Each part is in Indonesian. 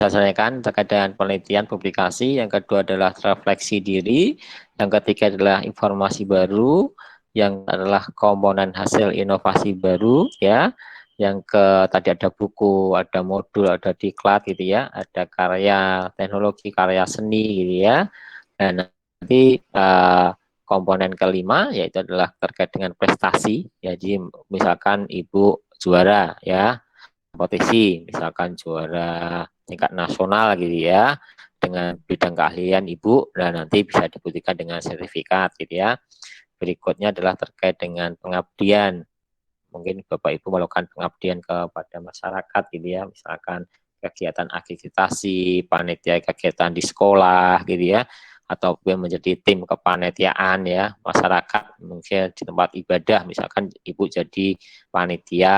diselesaikan terkait dengan penelitian publikasi, yang kedua adalah refleksi diri, yang ketiga adalah informasi baru, yang adalah komponen hasil inovasi baru ya, yang tadi ada buku, ada modul, ada diklat gitu ya, ada karya teknologi, karya seni gitu ya. Dan nanti komponen kelima yaitu adalah terkait dengan prestasi. Jadi misalkan ibu juara ya, kompetisi, misalkan juara tingkat nasional gitu ya, dengan bidang keahlian ibu, dan nanti bisa dibuktikan dengan sertifikat gitu ya. Berikutnya adalah terkait dengan pengabdian. Mungkin Bapak Ibu melakukan pengabdian kepada masyarakat gitu ya, misalkan kegiatan akreditasi, panitia kegiatan di sekolah gitu ya, atau menjadi tim kepanitiaan ya, masyarakat mungkin di tempat ibadah, misalkan Ibu jadi panitia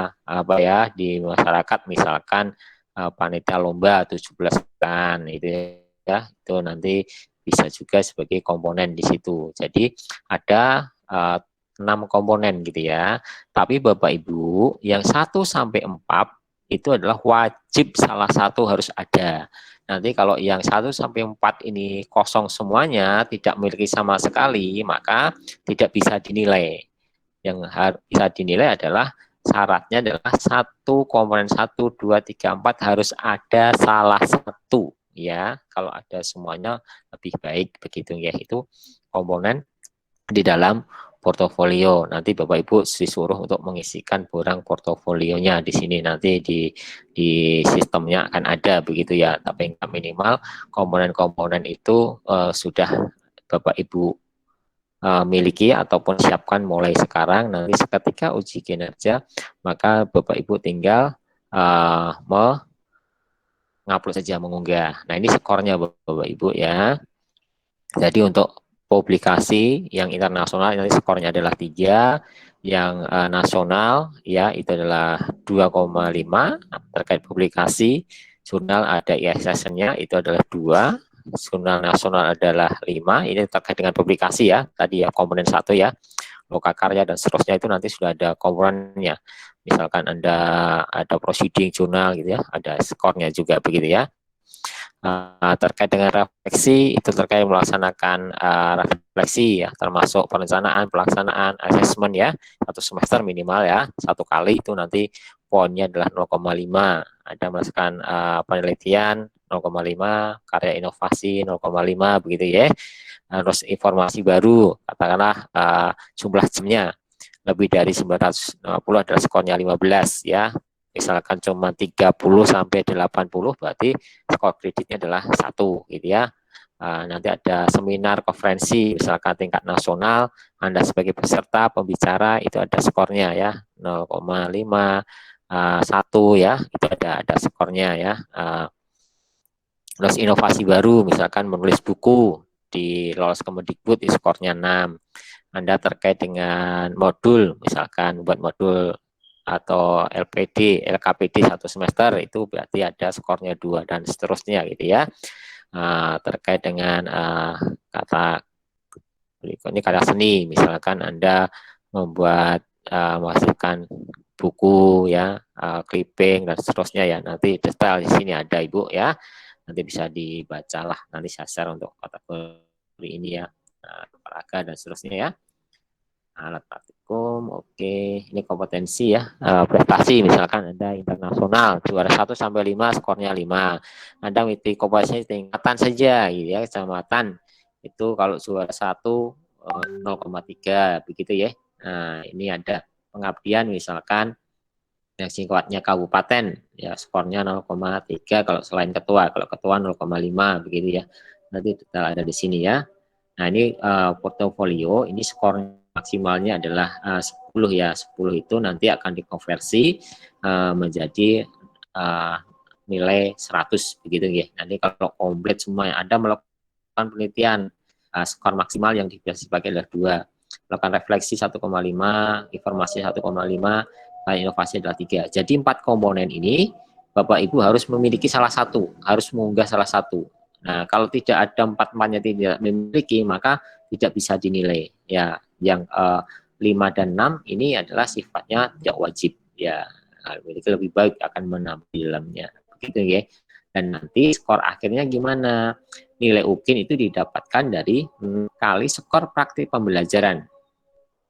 apa ya di masyarakat, misalkan panitia lomba 17 kan itu ya, itu nanti bisa juga sebagai komponen di situ. Jadi ada 6 komponen gitu ya. Tapi Bapak Ibu, yang 1 sampai 4 itu adalah wajib salah satu harus ada. Nanti kalau yang 1 sampai 4 ini kosong semuanya, tidak memiliki sama sekali, maka tidak bisa dinilai. Yang bisa dinilai adalah syaratnya adalah satu komponen 1, 2, 3, 4 harus ada salah satu ya. Kalau ada semuanya lebih baik begitu ya. Itu komponen di dalam portofolio. Nanti Bapak Ibu disuruh untuk mengisikan borang portofolionya di sini, nanti di sistemnya akan ada begitu ya. Tapi minimal komponen-komponen itu sudah Bapak Ibu miliki ataupun siapkan mulai sekarang. Nanti ketika uji kinerja, maka Bapak Ibu tinggal mengupload saja, mengunggah. Nah, ini skornya Bapak Ibu ya. Jadi untuk publikasi yang internasional nanti skornya adalah 3, yang nasional ya itu adalah 2,5 terkait publikasi, jurnal ada ISSN-nya itu adalah 2, jurnal nasional adalah 5, ini terkait dengan publikasi ya, tadi ya komponen 1 ya, loka karya dan seterusnya itu nanti sudah ada komponennya. Misalkan ada proceeding jurnal gitu ya, ada skornya juga begitu ya. Terkait dengan refleksi itu terkait melaksanakan refleksi ya, termasuk perencanaan, pelaksanaan, asesmen ya, 1 semester minimal ya, 1 kali itu nanti poinnya adalah 0,5. Ada melakukan penelitian 0,5, karya inovasi 0,5 begitu ya. Terus informasi baru, katakanlah jumlah jamnya lebih dari 950 adalah skornya 15 ya. Misalkan cuma 30 sampai 80 berarti skor kreditnya adalah 1 gitu ya. Nanti ada seminar konferensi misalkan tingkat nasional, Anda sebagai peserta pembicara itu ada skornya ya 0,5 1 ya, itu ada skornya ya. Terus inovasi baru misalkan menulis buku di lolos Kemendikbud di skornya 6. Anda terkait dengan modul misalkan buat modul atau LPD, LKPD 1 semester itu berarti ada skornya 2 dan seterusnya gitu ya. Terkait dengan kata berikutnya karya seni, misalkan Anda membuat menghasilkan buku ya, clipping dan seterusnya ya, nanti detail di sini ada Ibu ya, nanti bisa dibacalah, nanti saya share untuk kategori ini ya, olahraga dan seterusnya ya. Alat praktikum, oke. Ini kompetensi ya, prestasi misalkan Anda internasional, juara 1 sampai 5, skornya 5. Anda mengikuti kompetensi tingkatan saja, gitu ya, kecamatan. Itu kalau juara 1, 0,3, begitu ya. Nah, ini ada pengabdian misalkan, yang singkatnya kabupaten, ya skornya 0,3 kalau selain ketua, kalau ketua 0,5, begitu ya. Nanti detail ada di sini ya. Nah, ini portofolio, ini skor maksimalnya adalah 10 ya. 10 itu nanti akan dikonversi menjadi nilai 100 begitu ya. Nanti kalau komplit semua yang ada melakukan penelitian, skor maksimal yang bisa dipakai adalah 2. Melakukan refleksi 1,5, informasi 1,5, inovasi adalah 3. Jadi 4 komponen ini Bapak Ibu harus memiliki salah satu, harus mengunggah salah satu. Nah, kalau tidak ada 4-4-nya tidak memiliki, maka tidak bisa dinilai. Ya, yang 5 dan 6 ini adalah sifatnya tidak wajib. Ya, memiliki lebih baik akan menampilkannya. gitu ya. Dan nanti skor akhirnya gimana? Nilai UKIN itu didapatkan dari kali skor praktik pembelajaran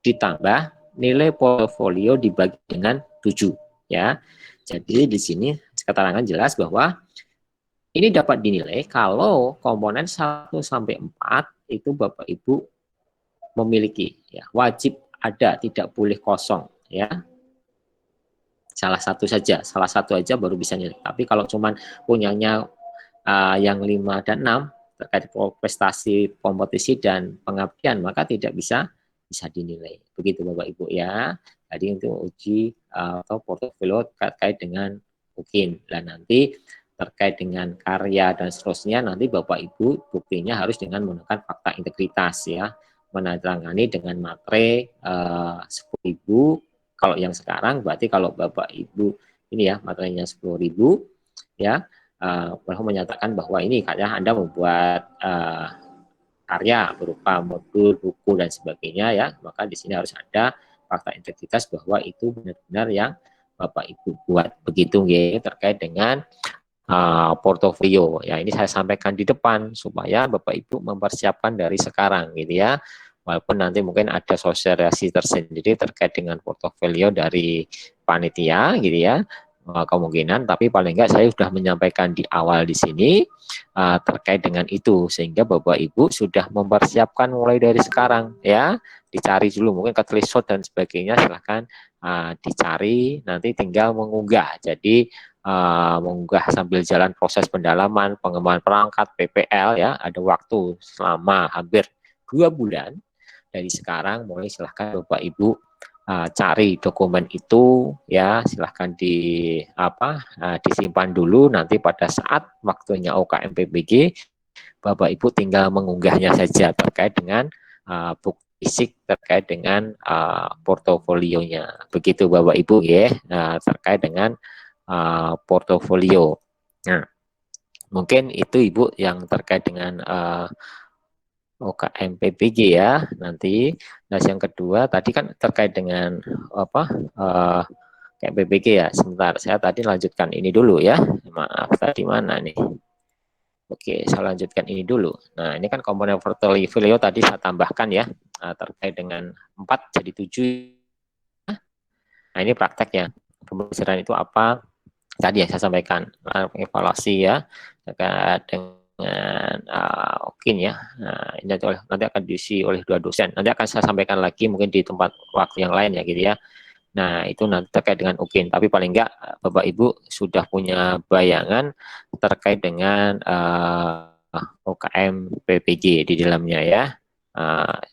ditambah nilai portofolio dibagi dengan 7 ya. Jadi di sini keterangan jelas bahwa ini dapat dinilai kalau komponen 1 sampai 4 itu Bapak Ibu memiliki ya, wajib ada, tidak boleh kosong ya. Salah satu aja baru bisa nilai. Tapi kalau cuman punyanya yang 5 dan 6 terkait prestasi, kompetisi dan pengabdian, maka tidak bisa dinilai. Begitu Bapak Ibu ya. Jadi untuk uji atau portofolio terkait dengan UKIN. Dan nanti terkait dengan karya dan seterusnya, nanti Bapak Ibu buktinya harus dengan menggunakan fakta integritas ya, menandatangani dengan materai 10.000. Kalau yang sekarang berarti kalau Bapak Ibu ini ya materinya 10.000 ya, menyatakan bahwa ini karya Anda membuat karya berupa modul, buku dan sebagainya ya, maka di sini harus ada fakta integritas bahwa itu benar-benar yang Bapak Ibu buat. Begitu ya terkait dengan portofolio. Ya ini saya sampaikan di depan supaya Bapak Ibu mempersiapkan dari sekarang gitu ya. Walaupun nanti mungkin ada sosialisasi tersendiri terkait dengan portofolio dari panitia gitu ya, kemungkinan, tapi paling enggak saya sudah menyampaikan di awal di sini terkait dengan itu, sehingga Bapak Ibu sudah mempersiapkan mulai dari sekarang ya. Dicari dulu mungkin ketelisot dan sebagainya, silahkan dicari, nanti tinggal mengunggah. Jadi mengunggah sambil jalan proses pendalaman, pengembangan perangkat, PPL ya, ada waktu selama hampir 2 bulan. Dari sekarang mulai silahkan Bapak Ibu cari dokumen itu ya, silahkan disimpan dulu, nanti pada saat waktunya UKM PPG Bapak Ibu tinggal mengunggahnya saja terkait dengan bukti fisik terkait dengan portofolionya. Begitu Bapak Ibu ya, terkait dengan portofolio. Nah, mungkin itu Ibu yang terkait dengan UKM PPG ya nanti. Nah yang kedua tadi kan terkait dengan kayak PPG ya. Sebentar saya tadi lanjutkan ini dulu ya. Maaf tadi mana nih? Oke saya lanjutkan ini dulu. Nah ini kan komponen portofolio tadi saya tambahkan ya, terkait dengan 4 jadi 7. Nah ini prakteknya. Pembelajaran itu apa? Tadi yang saya sampaikan evaluasi ya terkait dengan UKIN ya. Nah, ini nanti akan diisi oleh 2 dosen. Nanti akan saya sampaikan lagi mungkin di tempat waktu yang lain ya gitu ya. Nah itu nanti terkait dengan UKIN. Tapi paling enggak Bapak Ibu sudah punya bayangan terkait dengan UKM PPG di dalamnya ya.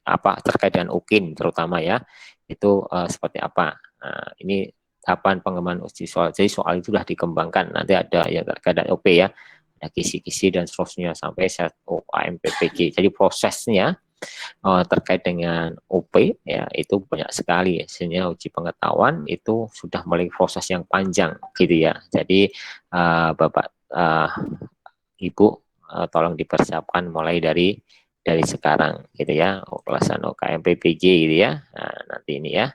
Apa terkait dengan UKIN terutama ya. Itu seperti apa. Nah, ini tahapan pengembangan uji soal. Jadi soal itu sudah dikembangkan. Nanti ada yang terkait dengan OP ya, ada kisi-kisi dan seterusnya sampai set UKM PPG. Jadi prosesnya terkait dengan OP ya itu banyak sekali. Sehingga uji pengetahuan itu sudah melalui proses yang panjang gitu ya. Jadi Bapak Ibu tolong dipersiapkan mulai dari sekarang gitu ya. Pelaksanaan UKM PPG gitu ya. Nah, nanti ini ya.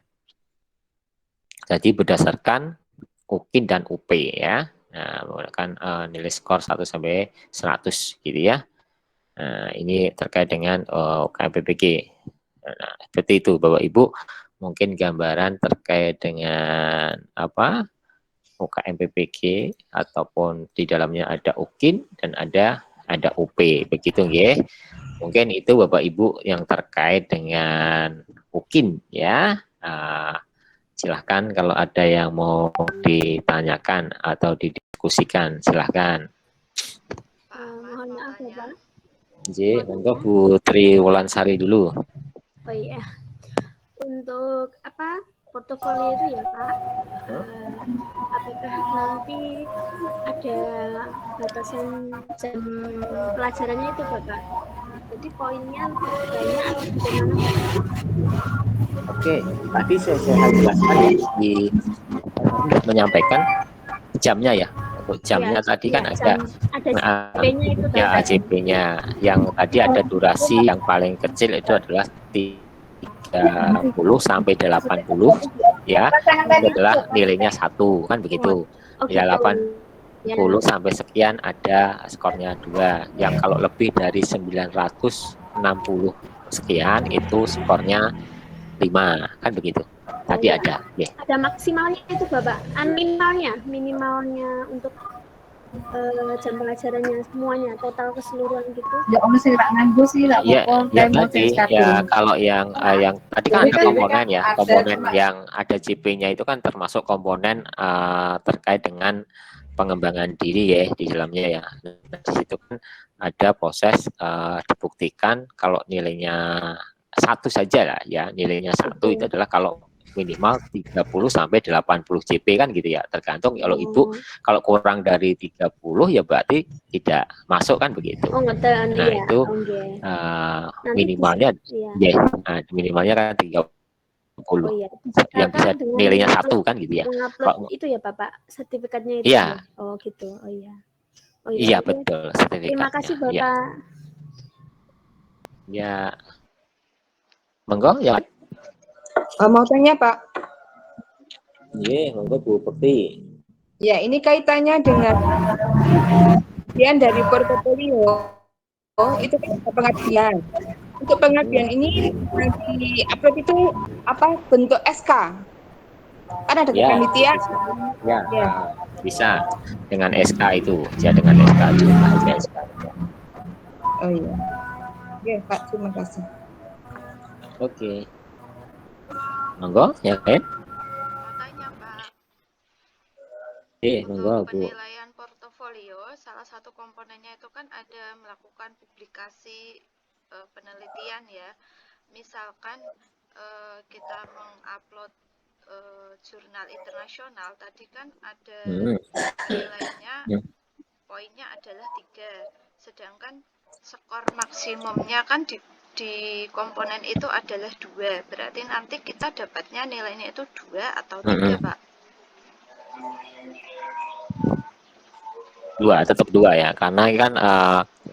Jadi berdasarkan UKIN dan UP ya. Nah, menggunakan nilai skor 1 sampai 100 gitu ya. Nah, ini terkait dengan UKM PPG. Nah, seperti itu Bapak Ibu. Mungkin gambaran terkait dengan apa? UKM PPG ataupun di dalamnya ada UKIN dan ada UP. Begitu ya. Mungkin itu Bapak Ibu yang terkait dengan UKIN ya. Silahkan kalau ada yang mau ditanyakan atau didiskusikan, silahkan. Mohon maaf ya Pak. Jadi, untuk Putri Wulansari dulu. Oh iya, untuk apa portofolio itu ya Pak, apakah nanti ada batasan jam pelajarannya itu Bapak? Jadi poinnya banyak atau bagaimana Bapak? Oke, tadi saya jelaskan ya di menyampaikan jamnya ya. Untuk jamnya ya, tadi kan ada AJP-nya itu ya AJP-nya. Yang tadi ada durasi yang paling kecil itu adalah 30 sampai 80 ya. Itu adalah nilainya 1 kan begitu. Ya 8 Ya. sampai sekian ada skornya 2. Yang kalau lebih dari 960 sekian itu skornya 5, kan begitu. Oh Tadi ya. ada. Yeah. Ada maksimalnya itu Bapak. Minimalnya untuk jam pelajarannya semuanya, total keseluruhan gitu. Ya om sih tak nganggo sih tak Ya, apa-apa. ya Kayak mau tadi jenis ya kabel. kalau yang tadi kan ada Jadi kan komponen ya, ada komponen cuma yang ada JP-nya itu kan termasuk komponen terkait dengan pengembangan diri ya di dalamnya ya. Nah, di situ kan ada proses dibuktikan kalau nilainya 1 saja lah ya, nilainya 1 itu adalah kalau minimal 30 sampai 80 JP kan gitu ya, tergantung kalau ibu kalau kurang dari 30 ya berarti tidak masuk kan begitu. Oh ngeten Nah iya. itu minimalnya ya. minimalnya kan 30 Oh iya, yang bisa nilainya 1 kan gitu ya. Mengupload itu ya Bapak, sertifikatnya itu iya. ya. Oh gitu. Oh iya. Iya betul sertifikatnya. Terima kasih Bapak. Ya. Ya. Monggo ya. mau tanya Pak. Iya, monggo Bu Putri. Ya, ini kaitannya dengan pengabdian dari portofolio. Oh, itu kan pengabdian. Untuk pengabdian ini di upload itu apa bentuk SK? Kan ada Ya, panitia. ya, bisa dengan SK itu, ya dengan SK itu, SK. Oh iya. Oke, Pak, terima kasih. Oke. Monggo, yang lain? Mau tanya Pak. Monggo Bu. Penilaian portofolio, salah satu komponennya itu kan ada melakukan publikasi penelitian ya. Misalkan kita mengupload jurnal internasional, tadi kan ada nilainya, poinnya adalah 3. Sedangkan skor maksimumnya kan di komponen itu adalah 2. Berarti nanti kita dapatnya nilainya itu 2 atau 3 Pak? 2, tetap 2 ya, karena kan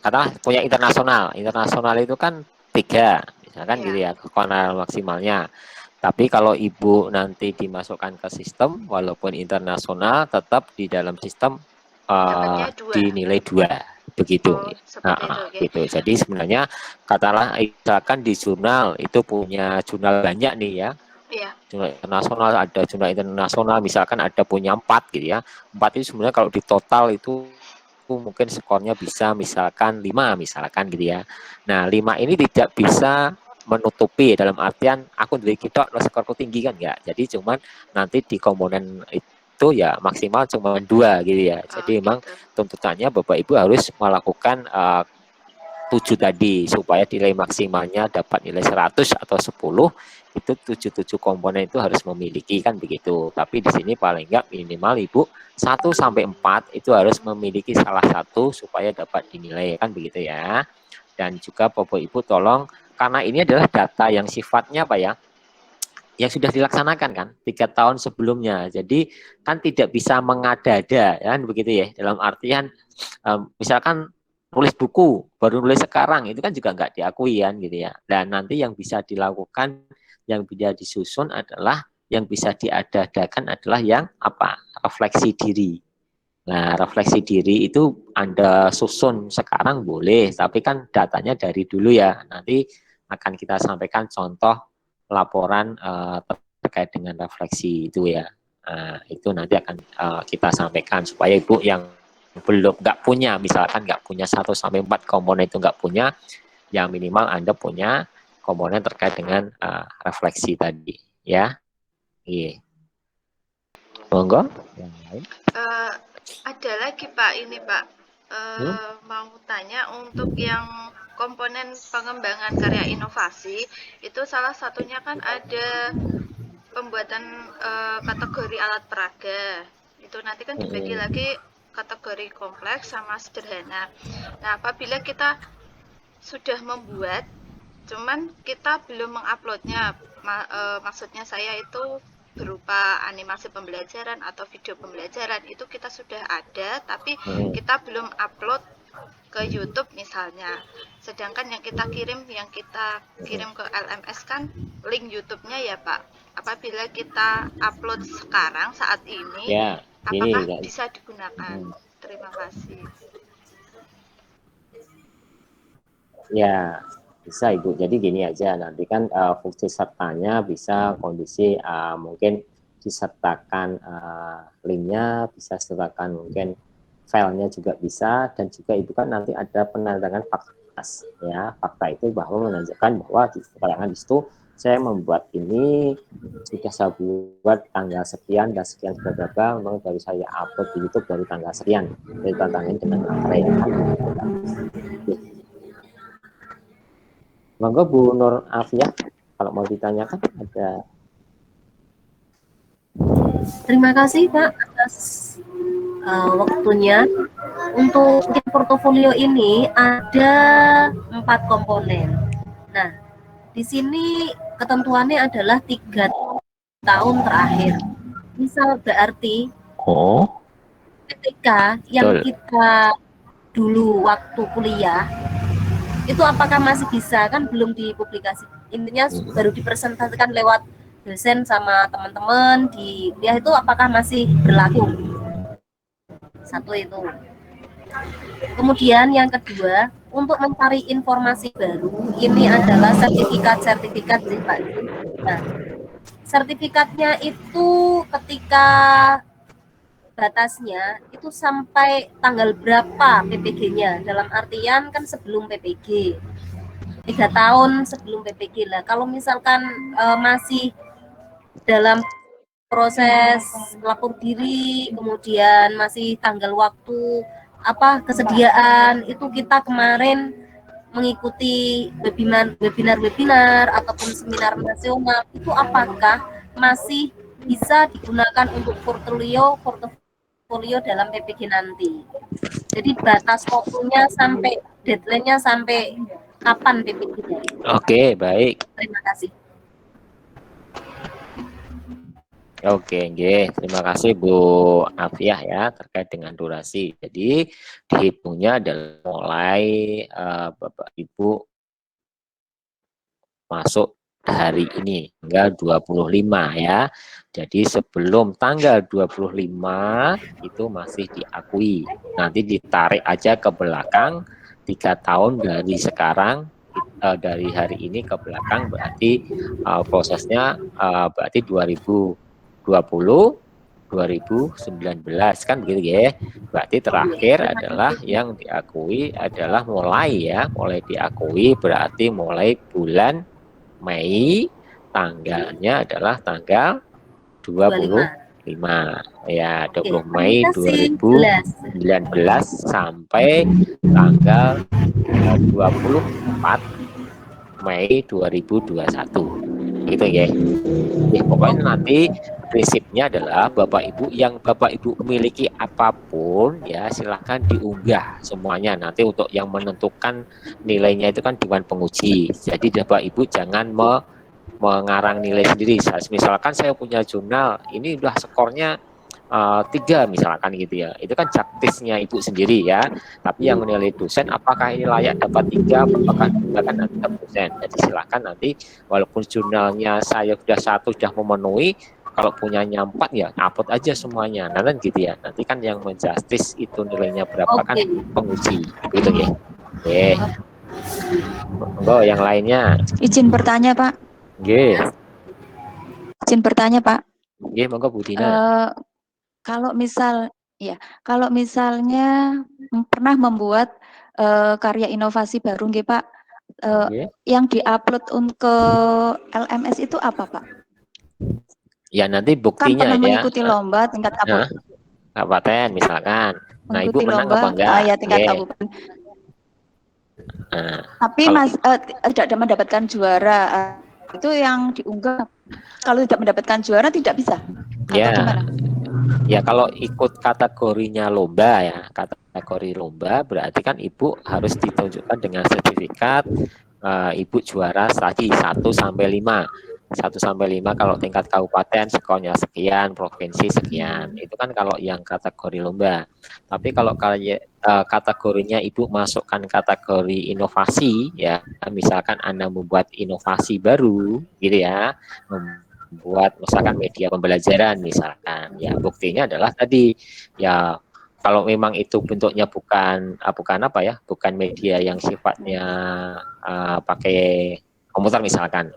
karena punya internasional itu kan 3, misalkan gitu ya, skornya maksimalnya. Tapi kalau ibu nanti dimasukkan ke sistem, walaupun internasional, tetap di dalam sistem dinilai 2, begitu. Gitu. Jadi sebenarnya katakanlah misalkan di jurnal itu punya jurnal banyak nih ya. Jurnal internasional, ada jurnal internasional, misalkan ada punya 4 gitu ya. 4 itu sebenarnya kalau di total itu mungkin skornya bisa misalkan 5 misalkan gitu ya. Nah 5 ini tidak bisa menutupi dalam artian aku dari kita skorku tinggi kan enggak. Jadi cuman nanti di komponen itu ya maksimal cuma 2 gitu ya. Jadi memang tuntutannya Bapak Ibu harus melakukan 7 tadi supaya nilai maksimalnya dapat nilai 100 atau 10 itu 7 komponen itu harus memiliki kan begitu. Tapi di sini paling enggak minimal Ibu 1 sampai 4 itu harus memiliki salah satu supaya dapat dinilai kan begitu ya. Dan juga Bapak Ibu tolong karena ini adalah data yang sifatnya apa ya? Yang sudah dilaksanakan kan 3 tahun sebelumnya. Jadi kan tidak bisa mengada-ada kan begitu ya. Dalam artian misalkan nulis buku baru nulis sekarang itu kan juga nggak diakui kan gitu ya. Dan nanti yang bisa dilakukan yang bisa disusun adalah yang bisa diadakan adalah yang apa? Refleksi diri. Nah, refleksi diri itu Anda susun sekarang boleh, tapi kan datanya dari dulu ya. Nanti akan kita sampaikan contoh laporan terkait dengan refleksi itu ya. Nah, itu nanti akan kita sampaikan supaya Ibu yang belum nggak punya, misalkan nggak punya 1 sampai 4 komponen itu nggak punya, yang minimal Anda punya komponen terkait dengan refleksi tadi, ya. Iya. Monggo. Yang lain? Ada lagi Pak, ini Pak. Mau tanya untuk yang komponen pengembangan karya inovasi, itu salah satunya kan ada pembuatan kategori alat peraga. Itu nanti kan dibagi lagi kategori kompleks sama sederhana. Nah, apabila kita sudah membuat, cuman kita belum menguploadnya, maksudnya saya itu berupa animasi pembelajaran atau video pembelajaran, itu kita sudah ada, tapi kita belum upload ke YouTube misalnya. Sedangkan yang kita kirim ke LMS kan link YouTube-nya ya Pak. Apabila kita upload sekarang saat ini, apakah bisa digunakan? Terima kasih. Ya, bisa Ibu. Jadi gini aja, nanti kan fungsi sertanya bisa kondisi mungkin disertakan linknya, bisa sertakan mungkin filenya juga bisa, dan juga Ibu kan nanti ada penandatangan fakta. Ya, fakta itu bahwa menunjukkan bahwa di keterangan di situ saya membuat ini sudah saya buat tanggal sekian dan sekian berapa, memang baru saya upload di YouTube dari tanggal sekian, dari tantangan dengan materai. Monggo Bu Nur Afia, kalau mau ditanyakan ada. Terima kasih Pak atas waktunya. Untuk portofolio ini ada 4 komponen. Nah, di sini ketentuannya adalah 3 tahun terakhir. Misal berarti ketika yang kita dulu waktu kuliah itu apakah masih bisa, kan belum dipublikasi, intinya baru dipresentasikan lewat dosen sama teman-teman di kuliah, itu apakah masih berlaku? Satu itu. Kemudian yang kedua, untuk mencari informasi baru, ini adalah sertifikat sih Pak. Nah, sertifikatnya itu ketika batasnya itu sampai tanggal berapa PPG-nya, dalam artian kan sebelum PPG 3 tahun sebelum PPG lah. Kalau misalkan masih dalam proses lapor diri, kemudian masih tanggal waktu kesediaan, itu kita kemarin mengikuti webinar ataupun seminar nasional, itu apakah masih bisa digunakan untuk portfolio dalam PPG nanti. Jadi batas waktunya sampai deadline-nya sampai kapan PPG-nya? Oke, baik. Terima kasih. Oke, terima kasih Bu Afiah ya terkait dengan durasi. Jadi dihitungnya adalah mulai Bapak Ibu masuk hari ini tanggal 25 ya. Jadi sebelum tanggal 25 itu masih diakui. Nanti ditarik aja ke belakang 3 tahun dari sekarang, dari hari ini ke belakang, berarti prosesnya berarti 2019 kan begitu ya. Berarti terakhir adalah yang diakui adalah mulai diakui berarti mulai bulan Mei, tanggalnya adalah tanggal 25 ya, 20 Mei 2019 sampai tanggal 24 Mei 2021 gitu ya. Pokoknya nanti prinsipnya adalah Bapak Ibu miliki apapun ya silahkan diunggah semuanya. Nanti untuk yang menentukan nilainya itu kan Dewan Penguji. Jadi Bapak Ibu jangan mengarang nilai sendiri. Misalkan saya punya jurnal, ini udah skornya 3 misalkan gitu ya. Itu kan jaktisnya Ibu sendiri ya. Tapi yang menilai dosen apakah ini layak dapat 3, apakah digunakan tetap dosen. Jadi silakan nanti walaupun jurnalnya saya sudah memenuhi, kalau punyanya 4 ya upload aja semuanya. Nah kan gitu ya. Nanti kan yang menjustis itu nilainya berapa kan penguji gitu ya. Oke. Monggo yang lainnya. Izin bertanya, Pak. Nggih. Izin bertanya, Pak. Nggih, monggo Bu Dina. Kalau misalnya pernah membuat karya inovasi baru nggih, Pak. Yang diupload untuk LMS itu apa, Pak? Ya nanti buktinya kan pernah ya. Mengikuti lomba tingkat kabupaten misalkan. Nah, Ibu menang lomba, apa enggak? Ya tingkat kabupaten. Tapi tidak mendapatkan juara. Itu yang diunggah. Kalau tidak mendapatkan juara tidak bisa. Ya. Gimana? Ya kalau ikut kategorinya lomba ya, kategori lomba berarti kan Ibu harus ditunjukkan dengan sertifikat Ibu juara tadi 1 sampai 5. 1 sampai 5 kalau tingkat kabupaten skornya sekian, provinsi sekian. Itu kan kalau yang kategori lomba. Tapi kalau kategorinya Ibu masukkan kategori inovasi ya, misalkan Anda membuat inovasi baru gitu ya, membuat misalkan media pembelajaran misalkan, ya buktinya adalah tadi ya Kalau memang itu bentuknya bukan apa ya, bukan media yang sifatnya pakai komputer misalkan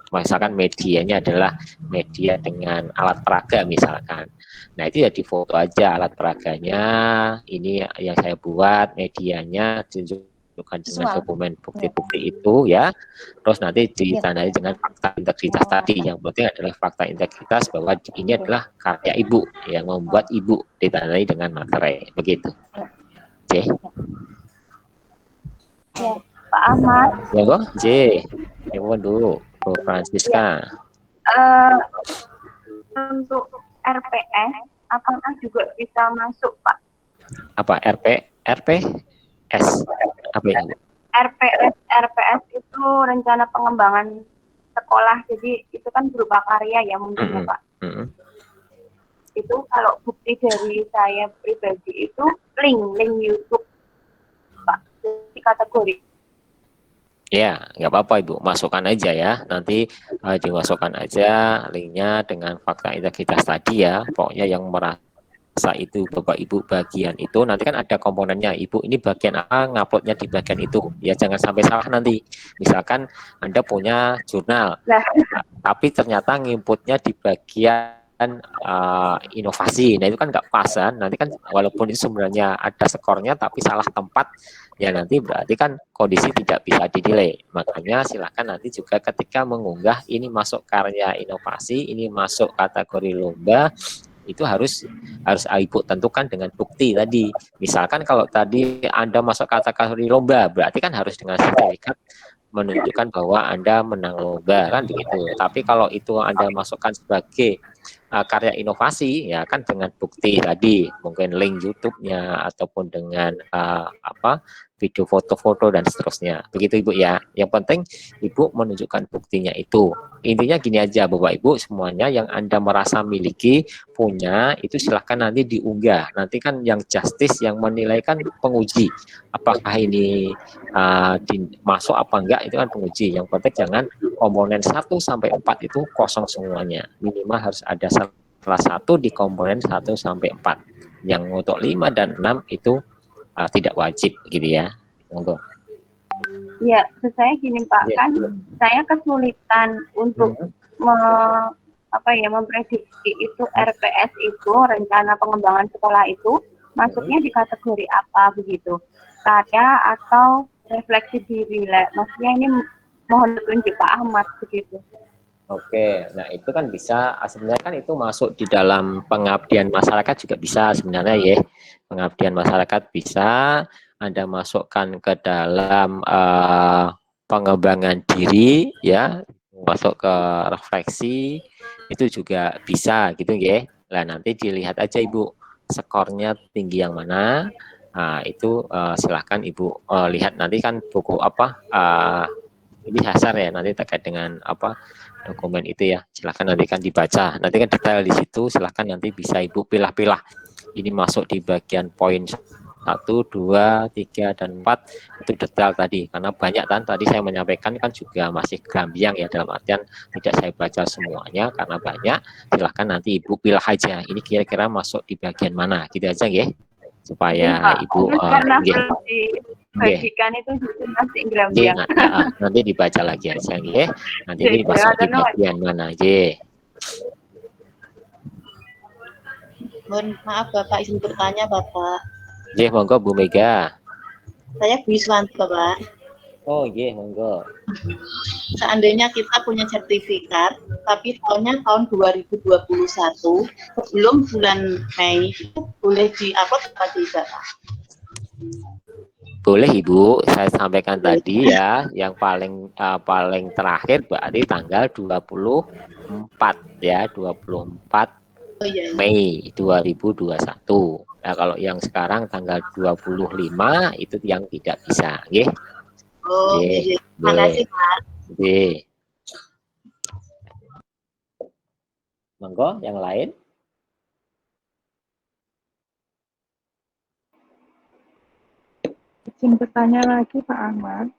medianya adalah media dengan alat peraga misalkan. Nah itu ya difoto aja alat peraganya, ini yang saya buat, medianya ditunjukkan dengan dokumen bukti-bukti itu ya. Terus nanti ditandai dengan fakta integritas tadi. Yang penting adalah fakta integritas bahwa ini adalah karya ibu yang membuat ibu, ditandai dengan materai. Begitu. Oke. Ya, Pak Ahmad. Ya, J. Yang dulu, Bu Francisca. Untuk RPS, apakah juga bisa masuk, Pak? Apa RPS? Apa itu? RPS itu rencana pengembangan sekolah, jadi itu kan berupa karya ya mungkin ya Pak. Itu kalau bukti dari saya pribadi itu link YouTube Pak, di kategori. Ya, nggak apa-apa Ibu, masukkan aja ya. Nanti dimasukkan aja linknya dengan fakta integritas tadi ya. Pokoknya yang merasa itu Bapak Ibu bagian itu, nanti kan ada komponennya. Ibu ini bagian apa, nguploadnya di bagian itu. Ya jangan sampai salah nanti. Misalkan Anda punya jurnal, tapi ternyata nginputnya di bagian inovasi. Nah itu kan nggak pas kan. Nanti kan walaupun itu sebenarnya ada skornya, tapi salah tempat. Ya nanti berarti kan kondisi tidak bisa dinilai. Makanya silakan nanti juga ketika mengunggah ini masuk karya inovasi, ini masuk kategori lomba, itu harus Ibu tentukan dengan bukti tadi. Misalkan kalau tadi Anda masuk kategori lomba, berarti kan harus dengan sertifikat menunjukkan bahwa Anda menang lomba kan begitu. Tapi kalau itu Anda masukkan sebagai karya inovasi ya kan dengan bukti tadi, mungkin link YouTube-nya ataupun dengan video foto-foto dan seterusnya. Begitu Ibu ya. Yang penting Ibu menunjukkan buktinya itu. Intinya gini aja Bapak Ibu semuanya yang Anda merasa miliki, punya, itu silahkan nanti diunggah. Nanti kan yang justice yang menilai kan penguji. Apakah ini masuk apa enggak itu kan penguji. Yang penting jangan komponen 1 sampai 4 itu kosong semuanya. Minimal harus ada salah satu di komponen 1 sampai 4. Yang untuk 5 dan 6 itu tidak wajib gitu ya. Monggo. Ya, saya gini Pak, kan saya kesulitan untuk memprediksi itu RPS itu rencana pengembangan sekolah itu masuknya di kategori apa begitu, karya atau refleksi diri lah. Maksudnya ini mohon petunjuk Pak Ahmad begitu. Oke, nah itu kan bisa sebenarnya kan itu masuk di dalam pengabdian masyarakat juga bisa sebenarnya ya. Pengabdian masyarakat bisa Anda masukkan ke dalam pengembangan diri ya, masuk ke refleksi itu juga bisa gitu ya. Nah nanti dilihat aja Ibu skornya tinggi yang mana. Nah itu silahkan Ibu lihat nanti kan buku apa ini dasar ya nanti terkait dengan apa dokumen itu ya, silahkan nanti kan dibaca, nanti kan detail di situ, silahkan nanti bisa Ibu pilah-pilah ini masuk di bagian poin 1, 2, 3, dan 4 itu detail tadi, karena banyak kan tadi saya menyampaikan kan juga masih gambiang ya, dalam artian tidak saya baca semuanya karena banyak, silahkan nanti Ibu pilih aja ini kira-kira masuk di bagian mana gitu aja ya, supaya Ibu bagikan itu masih gambiang. Nanti dibaca lagi aja ya. Nanti ini masuk di bagian mana aja. Mohon maaf Bapak, izin bertanya Bapak. Nggih, monggo Bu Mega. Saya Bu Yuswanti Bapak. Oh nggih, monggo. Seandainya kita punya sertifikat, tapi tahunnya tahun 2021, sebelum bulan Mei, itu boleh di-upload apa tidak? Boleh Ibu, saya sampaikan tadi ya, yang paling terakhir berarti tanggal 24 ya, 24 Mei 2021. Nah, kalau yang sekarang tanggal 25 itu yang tidak bisa, nggih. Oh, iya. Terima kasih, Pak. Nggih. Monggo yang lain. Izin bertanya lagi Pak Ahmad.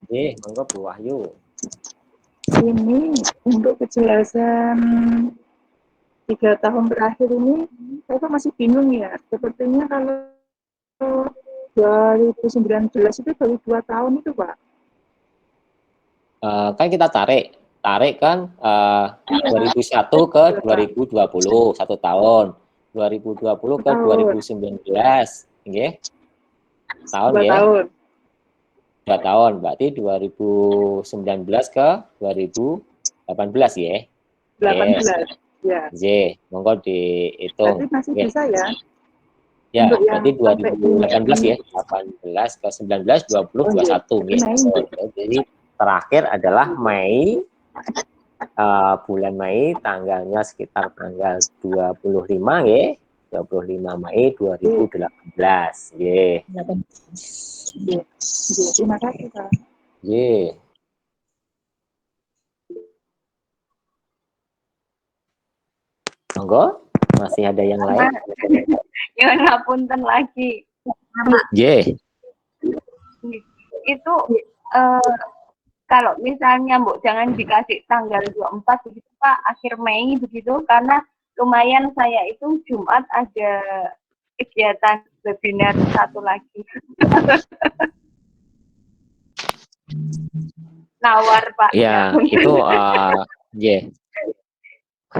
Oke, monggo Bu Wahyu. Ini untuk kejelasan 3 tahun terakhir ini, saya tuh masih bingung ya. Sepertinya kalau 2019 itu baru 2 tahun itu, Pak. Kan kita tarik kan 2001 ke 2020 1 tahun, 2020 ke 2019, nggih. Tahun 2 nggih. tahun. 2 tahun, berarti 2019 ke 2018 ya. 18. Ya. J, monggo dihitung. Berarti masih bisa ya? Ya, Untuk berarti yang sampai 2018 ya. 18 ke 19, 20, 21 nggih. Jadi terakhir adalah Mei, bulan Mei, tanggalnya sekitar tanggal 25 ya. 25 Mei 2018 nggih. Terima kasih, Pak. Nggih. Monggo, masih ada yang lain? Ya ngapunten lagi. Nggih. Itu kalau misalnya Mbok jangan dikasih tanggal 24 begitu Pak, akhir Mei begitu, karena lumayan saya itu Jumat ada kegiatan webinar satu lagi. Nawar Pak. Ya, itu nggih.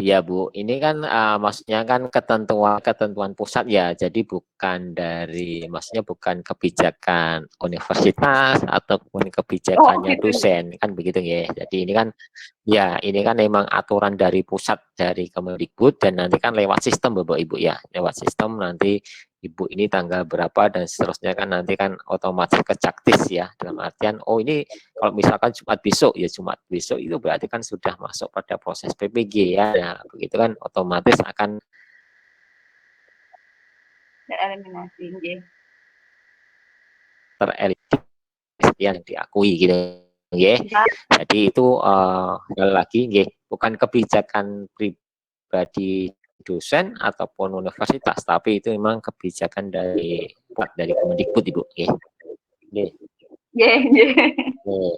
Ya Bu, ini kan maksudnya kan ketentuan pusat ya, jadi bukan dari, maksudnya bukan kebijakan universitas ataupun kebijakannya gitu. dosen, kan begitu ya. Jadi ini kan ya, ini kan memang aturan dari pusat, dari Kemendikbud, dan nanti kan lewat sistem Bapak Ibu ya, lewat sistem nanti Ibu ini tanggal berapa dan seterusnya kan nanti kan otomatis kejaktis ya, dalam artian oh ini kalau misalkan Jumat besok ya Jumat besok itu berarti kan sudah masuk pada proses PPG ya, nah begitu kan otomatis akan Tereliminasi, tereliminasi yang diakui gitu ya. Jadi itu sekali lagi nggih, bukan kebijakan pribadi dosen ataupun universitas, tapi itu memang kebijakan dari Kemendikbud Ibu nggih. Nggih. Nggih.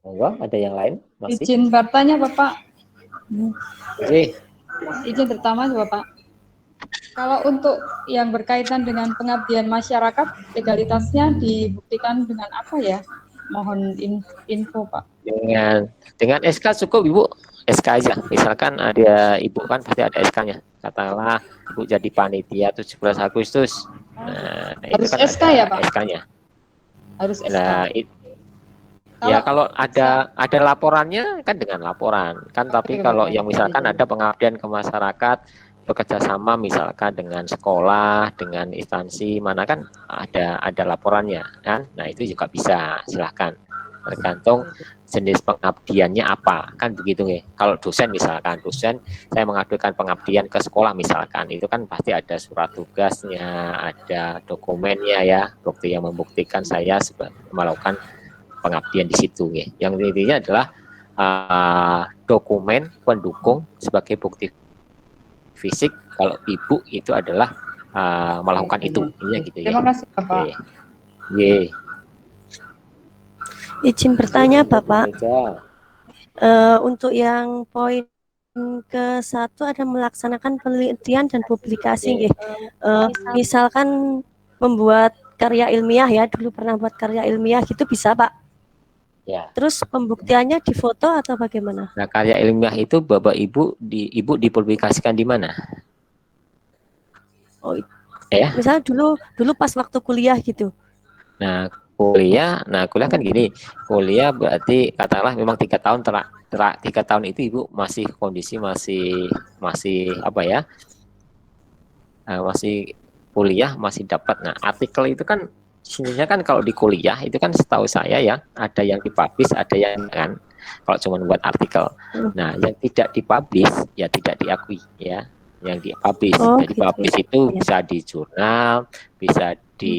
Monggo, ada yang lain? Masih? Izin bertanya Bapak. Oke. Izin pertama Bapak. Kalau untuk yang berkaitan dengan pengabdian masyarakat, legalitasnya dibuktikan dengan apa ya? Mohon info Pak. Dengan SK cukup Ibu, SK aja. Misalkan ada Ibu kan pasti ada SK-nya. Katakanlah Ibu jadi panitia 17 Agustus. Nah, harus itu kan SK ya Pak? SK-nya. Harus SK. Nah, ya kalau ada laporannya kan dengan laporan kan, tapi kalau yang misalkan ada pengabdian ke masyarakat bekerja sama misalkan dengan sekolah, dengan instansi mana kan ada laporannya kan, nah itu juga bisa, silahkan, tergantung jenis pengabdiannya apa kan begitu ya. Kalau dosen misalkan saya mengadukan pengabdian ke sekolah misalkan, itu kan pasti ada surat tugasnya, ada dokumennya ya, bukti yang membuktikan saya melakukan pengabdian di situ ya. Yang intinya adalah dokumen pendukung sebagai bukti fisik kalau Ibu itu adalah melakukan itu, gitu ya. Terima kasih Bapak. Ye. Izin bertanya Bapak, untuk yang poin ke-1 ada melaksanakan penelitian dan publikasi, misalkan membuat karya ilmiah ya, dulu pernah buat karya ilmiah gitu bisa Pak? Ya. Terus pembuktiannya di foto atau bagaimana? Nah, karya ilmiah itu Bapak Ibu dipublikasikan di mana? Oh, ya. Misalnya dulu pas waktu kuliah gitu. Nah, kuliah kan gini, kuliah berarti katakanlah memang 3 tahun 3 tahun itu Ibu masih kondisi masih apa ya? Masih kuliah, masih dapat. Nah, artikel itu kan sebenarnya kan kalau di kuliah itu kan setahu saya ya, ada yang dipublish, ada yang kan, kalau cuma buat artikel. Nah, yang tidak dipublish ya tidak diakui ya. Yang dipublish, jadi gitu. Publish itu bisa di jurnal, bisa di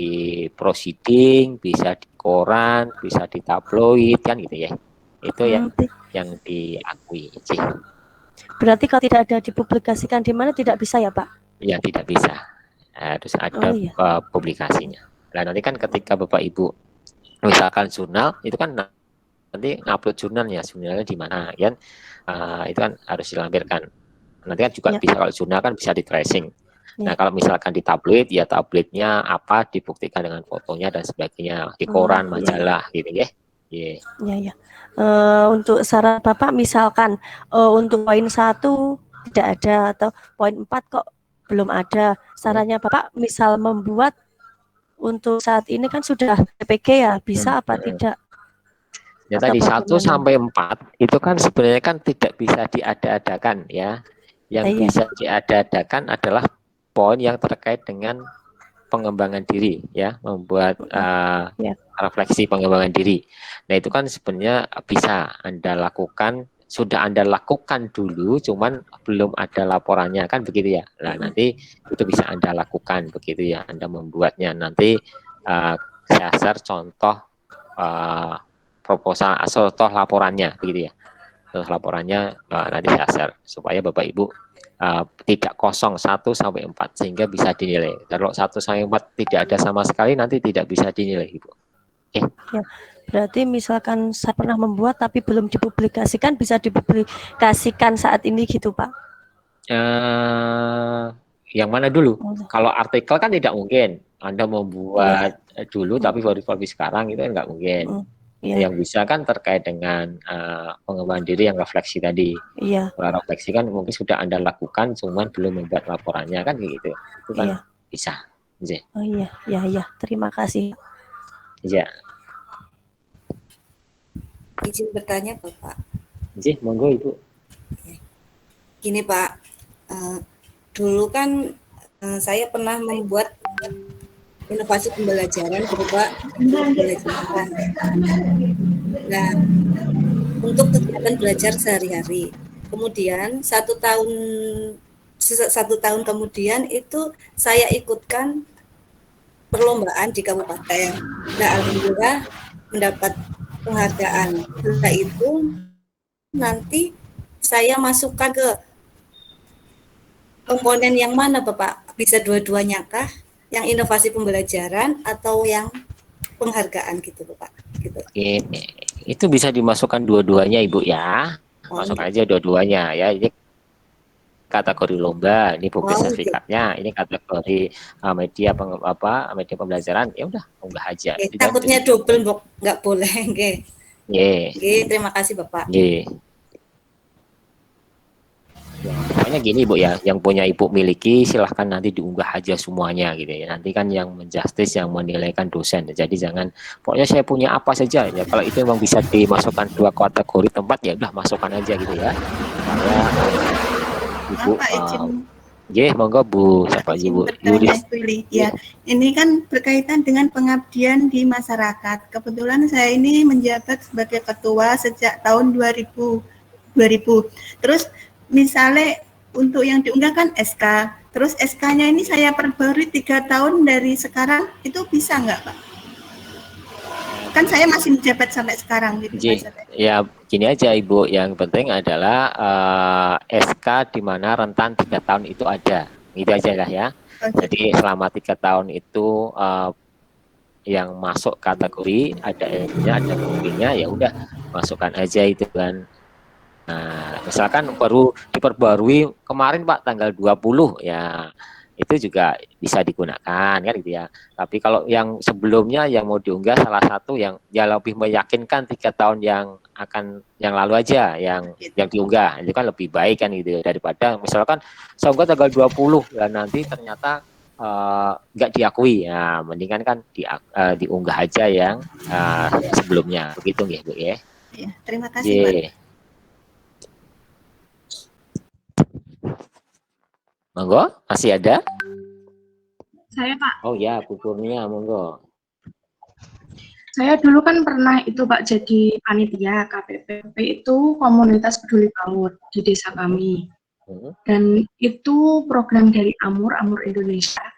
proceeding, bisa di koran, bisa di tabloid kan gitu ya. Itu yang diakui sih. Berarti kalau tidak ada dipublikasikan di mana tidak bisa ya Pak? Ya tidak bisa, harus ada publikasinya. Nah nanti kan ketika Bapak Ibu misalkan jurnal itu kan nanti ngupload jurnalnya sebenarnya di mana kan. Itu kan harus dilampirkan. Nanti kan juga bisa, kalau jurnal kan bisa di tracing. Nah, kalau misalkan di tablet, ya tabletnya apa dibuktikan dengan fotonya dan sebagainya, di koran, majalah gitu ya. Ya. Untuk saran Bapak misalkan untuk poin 1 tidak ada atau poin 4 kok belum ada. Sarannya Bapak misal membuat untuk saat ini kan sudah PPG ya, bisa apa tidak? Ya tadi 1 sampai 4 itu kan sebenarnya kan tidak bisa diada-adakan ya. Yang bisa diada-adakan adalah poin yang terkait dengan pengembangan diri ya, membuat refleksi pengembangan diri. Nah, itu kan sebenarnya bisa Anda lakukan, sudah Anda lakukan dulu, cuman belum ada laporannya kan begitu ya. Nah, nanti itu bisa Anda lakukan begitu ya, Anda membuatnya. Nanti saya share contoh proposal atau contoh laporannya begitu ya. Contoh laporannya nanti saya share supaya Bapak Ibu tidak kosong 1 sampai 4 sehingga bisa dinilai. Kalau 1 sampai 4 tidak ada sama sekali nanti tidak bisa dinilai, Ibu. Ya, berarti misalkan saya pernah membuat tapi belum dipublikasikan, bisa dipublikasikan saat ini gitu, Pak? Yang mana dulu? Kalau artikel kan tidak mungkin. Anda membuat dulu tapi baru publish sekarang itu nggak mungkin. Yang bisa kan terkait dengan pengembangan diri yang refleksi tadi. Kalau refleksi kan mungkin sudah Anda lakukan, cuman belum membuat laporannya kan gitu. Itu kan bisa. Oh iya. Terima kasih. Iya. Izin bertanya Bapak. Iya, monggo Ibu. Gini Pak, dulu kan saya pernah membuat inovasi pembelajaran berupa pembelajaran. Nah, untuk kegiatan belajar sehari-hari. Kemudian 1 tahun kemudian itu saya ikutkan perlombaan di kabupaten. Nah, alhamdulillah mendapat penghargaan. Setelah itu nanti saya masukkan ke komponen yang mana Bapak? Bisa dua-duanya kah? Yang inovasi pembelajaran atau yang penghargaan gitu Bapak? Gitu. Itu bisa dimasukkan dua-duanya Ibu ya. Masukkan aja dua-duanya ya. Ini kategori lomba, ini bukti sertifikatnya, ini kategori media media pembelajaran, ya udah unggah aja. Takutnya double nggak boleh, terima kasih Bapak. Pokoknya gini Bu ya, yang punya Ibu miliki silahkan nanti diunggah aja semuanya gitu ya. Nanti kan yang menjustis, yang menilaikan dosen. Jadi jangan pokoknya saya punya apa saja ya. Kalau itu memang bisa dimasukkan 2 kategori tempat ya udah masukkan aja gitu ya. Karena Ibu monggo Bu, siapa Ibu? Ya, ini kan berkaitan dengan pengabdian di masyarakat. Kebetulan saya ini menjabat sebagai ketua sejak tahun 2000. Terus misalnya untuk yang diunggah kan SK, terus SK-nya ini saya perbarui 3 tahun dari sekarang, itu bisa nggak Pak? Kan saya masih menjabat sampai sekarang gitu. Ya gini aja Ibu, yang penting adalah SK di mana rentan 3 tahun itu ada, itu aja lah ya. Jadi selama 3 tahun itu yang masuk kategori ada nya ada buktinya, ya udah masukkan aja itu kan. Nah, misalkan baru diperbarui kemarin Pak tanggal 20 ya, itu juga bisa digunakan kan gitu ya. Tapi kalau yang sebelumnya yang mau diunggah salah satu yang ya lebih meyakinkan 3 tahun yang lalu aja yang diunggah, itu kan lebih baik kan gitu daripada misalkan saya unggah tanggal 20 dan nanti ternyata nggak diakui. Ya mendingan kan diunggah aja yang sebelumnya begitu ya Bu ya. Terima kasih Pak. Monggo, masih ada? Saya Pak. Oh ya, Bu Kurnia, monggo. Saya dulu kan pernah itu Pak jadi panitia KPP itu komunitas peduli PAUD di desa kami. Dan itu program dari Amur Indonesia.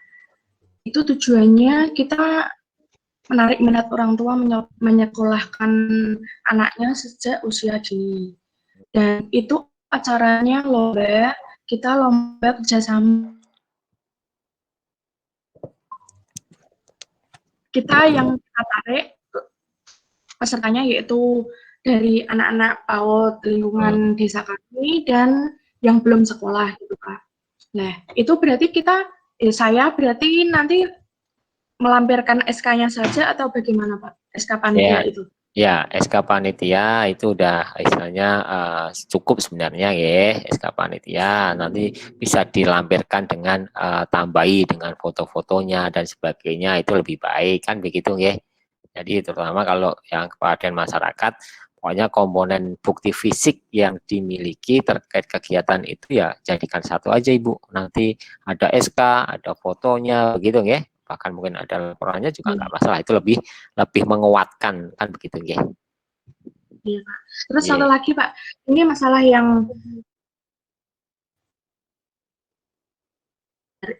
Itu tujuannya kita menarik minat orang tua menyekolahkan anaknya sejak usia dini. Dan itu acaranya lomba, kita lomba kerjasama. Kita yang kita tarik pesertanya yaitu dari anak-anak PAUD lingkungan desa kami dan yang belum sekolah gitu Pak. Nah, itu berarti saya berarti nanti melampirkan SK-nya saja atau bagaimana Pak? SK panitia itu? Ya, SK panitia itu udah istilahnya cukup sebenarnya ya, SK panitia nanti bisa dilampirkan dengan tambahi dengan foto-fotonya dan sebagainya, itu lebih baik kan begitu ya. Jadi terutama kalau yang kepada masyarakat, pokoknya komponen bukti fisik yang dimiliki terkait kegiatan itu ya jadikan satu aja Ibu. Nanti ada SK, ada fotonya begitu ya. Bahkan mungkin ada laporannya juga nggak masalah, itu lebih menguatkan kan begitu ya. Iya Pak. Terus satu lagi Pak, ini masalah yang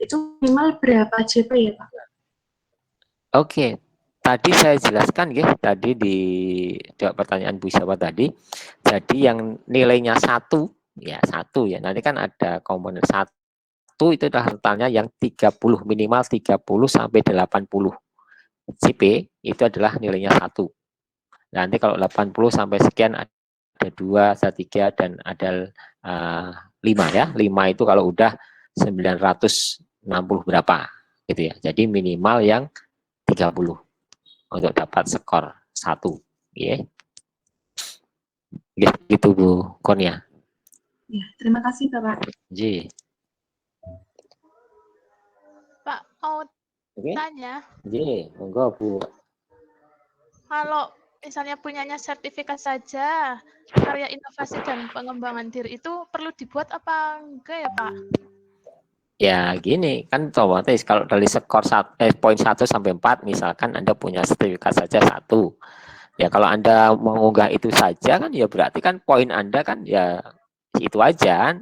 itu minimal berapa JP ya Pak? Oke, tadi saya jelaskan ya, tadi di pertanyaan Bu Syawat tadi, jadi yang nilainya 1 ya, nanti kan ada komponen 1 itu adalah totalnya yang 30, minimal 30 sampai 80 CP itu adalah nilainya 1. Nanti kalau 80 sampai sekian ada 2, ada 3 dan ada 5 ya. 5 itu kalau udah 960 berapa gitu ya. Jadi minimal yang 30 untuk dapat skor 1 ya. Gitu Bu Konia. Ya, terima kasih Bapak. Ji. Pak, mau tanya. Ji, monggo Bu. Kalau misalnya punyanya sertifikat saja, karya inovasi dan pengembangan diri itu perlu dibuat apa enggak ya Pak? Ya gini, kan otomatis kalau dari skor poin 1 sampai 4 misalkan Anda punya sertifikat saja 1. Ya kalau Anda mengunggah itu saja kan ya berarti kan poin Anda kan ya itu aja.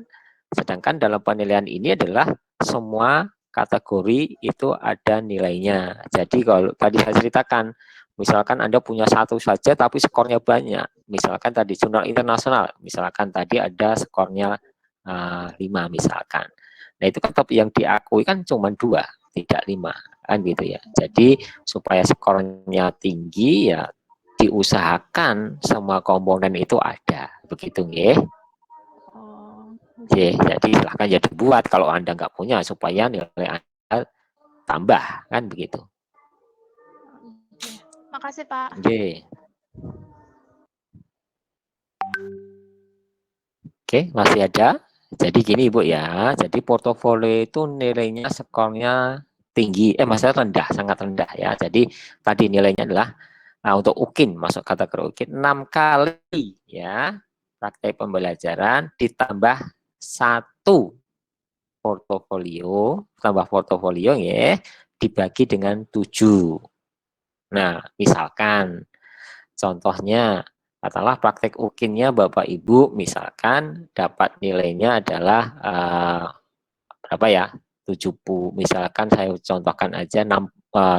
Sedangkan dalam penilaian ini adalah semua kategori itu ada nilainya. Jadi kalau tadi saya ceritakan, misalkan Anda punya 1 saja tapi skornya banyak. Misalkan tadi jurnal internasional, misalkan tadi ada skornya 5 misalkan. Nah itu kan tapi yang diakui kan cuma 2, tidak 5 kan gitu ya. Jadi supaya skornya tinggi ya diusahakan semua komponen itu ada, begitu ya. Jadi silahkan ya dibuat kalau Anda nggak punya supaya nilai Anda tambah kan begitu. Makasih Pak. Oke, masih ada? Jadi gini Ibu ya, jadi portofolio itu nilainya skornya tinggi, maksudnya rendah, sangat rendah ya. Jadi tadi nilainya adalah untuk UKIN, masuk kategori UKIN 6 kali ya, praktek pembelajaran ditambah 1 portofolio, tambah portofolio ya, dibagi dengan 7. Nah, misalkan contohnya katakanlah praktek UKIN-nya Bapak Ibu misalkan dapat nilainya adalah berapa ya? 70. Misalkan saya contohkan aja 6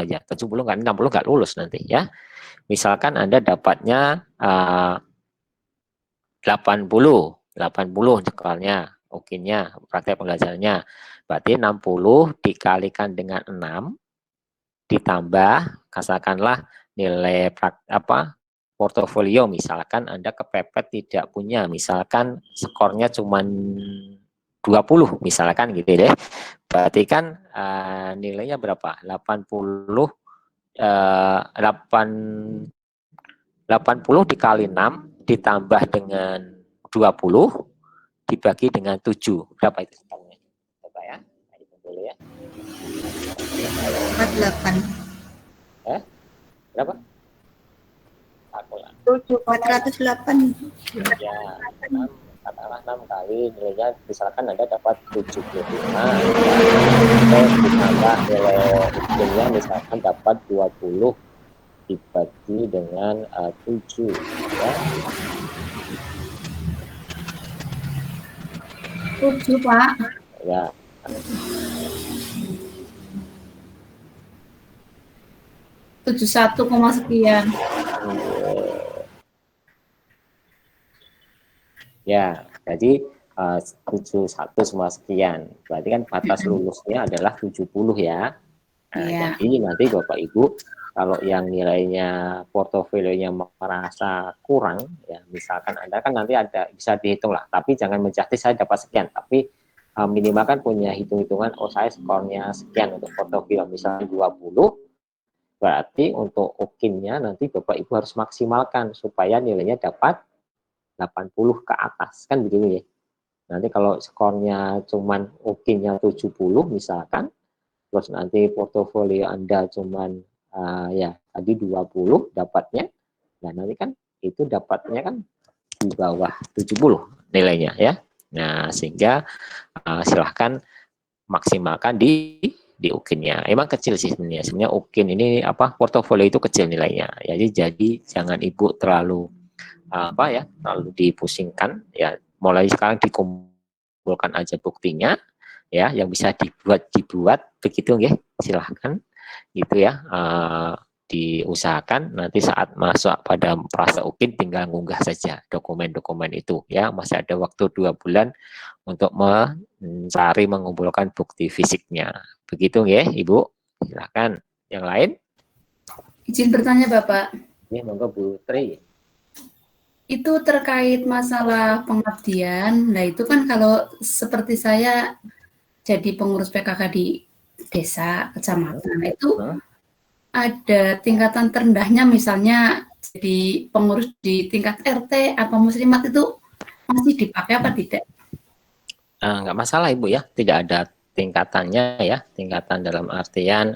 ya 70 kan 60 nggak lulus nanti ya. Misalkan Anda dapatnya 80 skornya UKIN-nya, praktek pembelajarannya. Berarti 60 dikalikan dengan 6 ditambah katakanlah nilai portofolio, misalkan Anda kepepet tidak punya, misalkan skornya cuma 20 misalkan gitu deh. Berarti kan nilainya berapa? 80 dikali 6 ditambah dengan 20 dibagi dengan 7. Berapa itu skornya? Coba ya. Hitung dulu ya. 48. Berapa? 408. Ya, 6, katakanlah 6 kali nilainya misalkan Anda dapat 75 terus ditambah nilai UKIN-nya misalkan dapat 20 dibagi dengan 7 ya. 7 Pak. Ya. Satu sekian. Ya, jadi 71 sekian. Berarti kan batas lulusnya adalah 70 ya. Nah, jadi nanti Bapak Ibu Kalau yang nilainya portofolionya merasa kurang, ya misalkan Anda kan nanti ada bisa dihitung lah, tapi jangan menjadi saya dapat sekian, tapi minimal kan punya hitung-hitungan, oh saya skornya sekian untuk portofolio, misalnya 20, berarti untuk UKIN-nya nanti Bapak Ibu harus maksimalkan supaya nilainya dapat 80 ke atas, kan begini ya. Nanti kalau skornya cuman UKIN-nya 70 misalkan, terus nanti portofolio Anda cuman ya tadi 20 dapatnya, nah nanti kan itu dapatnya kan di bawah 70 nilainya ya. Nah sehingga silahkan maksimalkan di UKIN-nya. Emang kecil sih sebenarnya UKIN ini portofolio itu kecil nilainya. Jadi jangan Ibu terlalu terlalu dipusingkan ya. Mulai sekarang dikumpulkan aja buktinya ya, yang bisa dibuat begitu ya. Silahkan gitu ya, diusahakan nanti saat masuk pada prase UKIN tinggal ngunggah saja dokumen-dokumen itu ya, masih ada waktu 2 bulan untuk mencari mengumpulkan bukti fisiknya begitu ya Ibu. Silahkan yang lain. Izin bertanya Bapak. Ya monggo Bu Tri. Itu terkait masalah pengabdian. Nah itu kan kalau seperti saya jadi pengurus PKK di desa, kecamatan, itu ada tingkatan terendahnya, misalnya jadi pengurus di tingkat RT apa muslimat, itu masih dipakai apa tidak? Nggak masalah Ibu ya, tidak ada tingkatannya ya, tingkatan dalam artian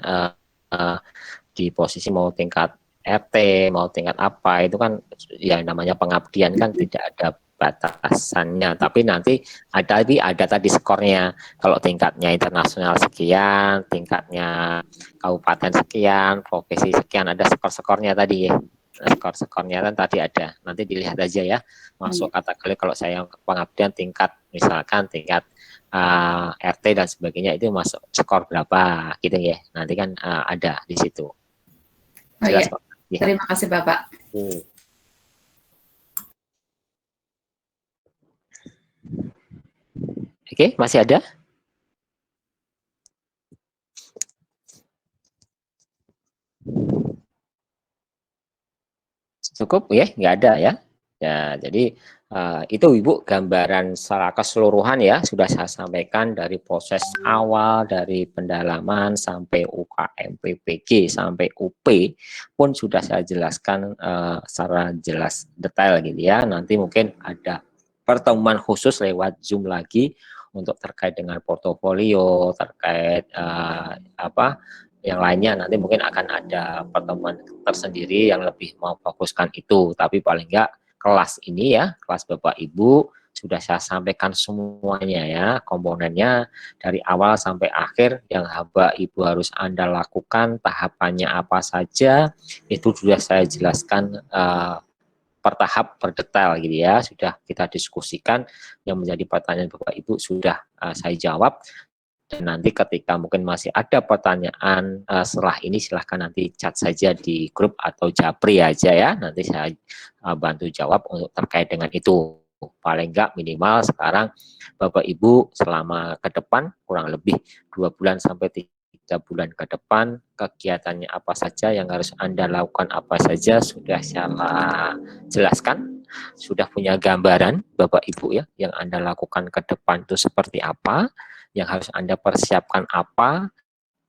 di posisi mau tingkat RT, mau tingkat apa, itu kan ya namanya pengabdian kan tidak ada batasannya, tapi nanti ada tadi skornya. Kalau tingkatnya internasional sekian, tingkatnya kabupaten sekian, provinsi sekian, ada skor-skornya tadi ya. Skor-skornya kan tadi ada. Nanti dilihat aja ya. Masuk kategori kalau saya pengabdian tingkat misalkan tingkat RT dan sebagainya itu masuk skor berapa gitu ya. Nanti kan ada di situ. Jelas, oh, ya. Terima kasih Bapak. Oke, masih ada? Cukup ya? Nggak ada ya? Ya, jadi itu Ibu gambaran secara keseluruhan ya, sudah saya sampaikan dari proses awal, dari pendalaman sampai UKM, PPG, sampai UP pun sudah saya jelaskan secara jelas detail gitu ya. Nanti mungkin ada pertemuan khusus lewat Zoom lagi untuk terkait dengan portofolio, terkait yang lainnya, nanti mungkin akan ada pertemuan tersendiri yang lebih memfokuskan itu. Tapi paling enggak kelas ini ya, kelas Bapak Ibu sudah saya sampaikan semuanya ya, komponennya dari awal sampai akhir yang Bapak Ibu harus Anda lakukan, tahapannya apa saja, itu sudah saya jelaskan per tahap, per detail gitu ya, sudah kita diskusikan. Yang menjadi pertanyaan Bapak Ibu sudah saya jawab. Dan nanti ketika mungkin masih ada pertanyaan setelah ini, silahkan nanti chat saja di grup atau japri aja ya, nanti saya bantu jawab untuk terkait dengan itu. Paling enggak minimal sekarang Bapak Ibu selama ke depan kurang lebih 2 bulan sampai 3 bulan ke depan, kegiatannya apa saja yang harus Anda lakukan, apa saja sudah saya jelaskan, sudah punya gambaran Bapak Ibu ya, yang Anda lakukan ke depan itu seperti apa, yang harus Anda persiapkan apa,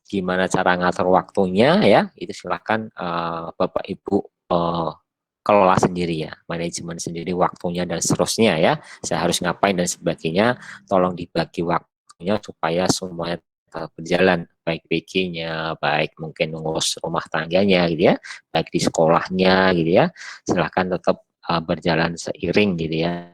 gimana cara ngatur waktunya ya, itu silahkan Bapak Ibu kelola sendiri ya, manajemen sendiri waktunya dan seterusnya ya, saya harus ngapain dan sebagainya, tolong dibagi waktunya supaya semuanya berjalan, baik PG-nya, baik mungkin mengurus rumah tangganya gitu ya, baik di sekolahnya gitu ya, silahkan tetap berjalan seiring gitu ya,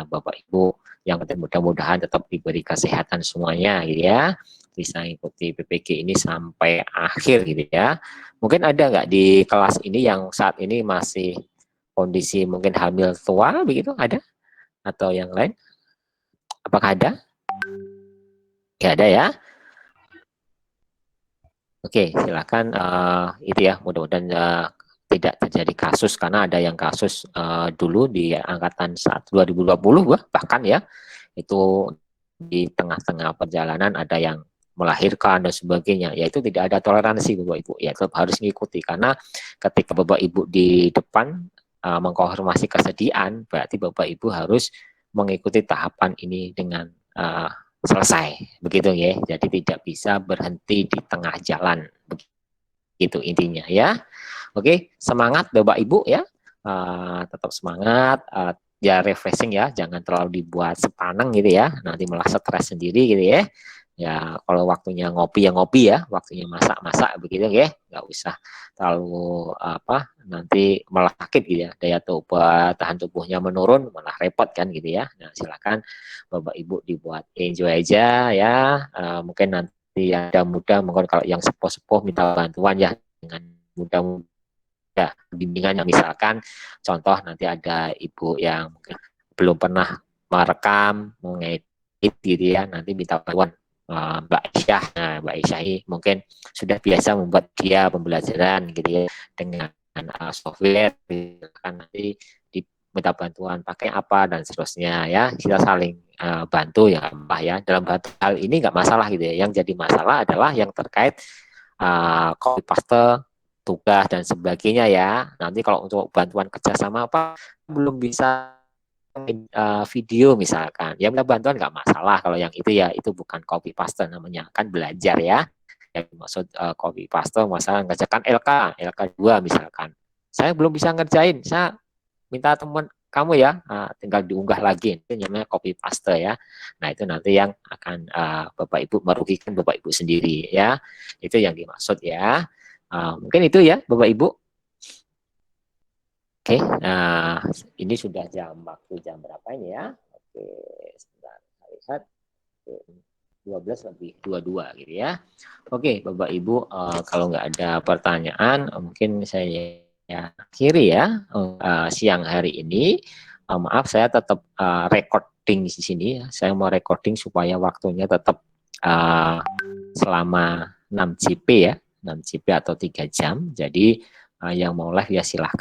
Bapak Ibu. Yang penting mudah-mudahan tetap diberi kesehatan semuanya gitu ya, bisa ikuti PPG ini sampai akhir gitu ya. Mungkin ada nggak di kelas ini yang saat ini masih kondisi mungkin hamil tua begitu, ada? Atau yang lain? Apakah ada? Nggak ada ya? Oke, silakan itu ya, mudah-mudahan tidak terjadi kasus, karena ada yang kasus dulu di angkatan saat 2020 bahkan ya, itu di tengah-tengah perjalanan ada yang melahirkan dan sebagainya, ya itu tidak ada toleransi Bapak Ibu, ya tetap harus mengikuti, karena ketika Bapak Ibu di depan mengkonfirmasi kesediaan, berarti Bapak Ibu harus mengikuti tahapan ini dengan selesai, begitu ya. Jadi tidak bisa berhenti di tengah jalan, begitu intinya ya. Oke, semangat Bapak Ibu ya, tetap semangat, ya refreshing ya, jangan terlalu dibuat sepaneng gitu ya, nanti malah stres sendiri gitu ya. Ya kalau waktunya ngopi ya ngopi ya, waktunya masak-masak begitu ya, nggak usah terlalu nanti malah sakit gitu ya, daya tahan tubuhnya menurun, malah repot kan gitu ya. Nah silakan Bapak Ibu dibuat enjoy aja ya, mungkin nanti yang muda mungkin kalau yang sepuh-sepuh minta bantuan ya dengan mudah bimbingan, yang misalkan contoh nanti ada ibu yang mungkin belum pernah merekam, mengedit gitu ya, nanti minta bantuan Mbak Aisyah. Nah, Mbak Aisyah ini mungkin sudah biasa membuat dia pembelajaran gitu ya dengan software, kan nanti diminta bantuan pakai apa dan seterusnya ya, kita saling bantu ya Mbak ya. Dalam hal ini nggak masalah gitu ya, yang jadi masalah adalah yang terkait copy paste tugas dan sebagainya ya. Nanti kalau untuk bantuan kerjasama apa belum bisa video misalkan, ya minta bantuan nggak masalah. Kalau yang itu ya itu bukan copy paste, namanya kan belajar ya. Yang maksud copy paste masalah ngerjakan LK 2 misalkan, saya belum bisa ngerjain, saya minta teman kamu ya, tinggal diunggah lagi, itu namanya copy paste ya. Nah itu nanti yang akan Bapak Ibu merugikan Bapak Ibu sendiri ya, itu yang dimaksud ya. Mungkin itu ya Bapak Ibu. Oke, nah ini sudah waktu jam berapa ini ya? Oke, sebentar, lihat 12:22 gitu ya. Oke, Bapak Ibu, kalau nggak ada pertanyaan, mungkin saya akhiri ya siang hari ini. Maaf, saya tetap recording di sini. Saya mau recording supaya waktunya tetap selama 6 JP ya, 6 JP atau 3 jam. Jadi yang mau live ya silahkan.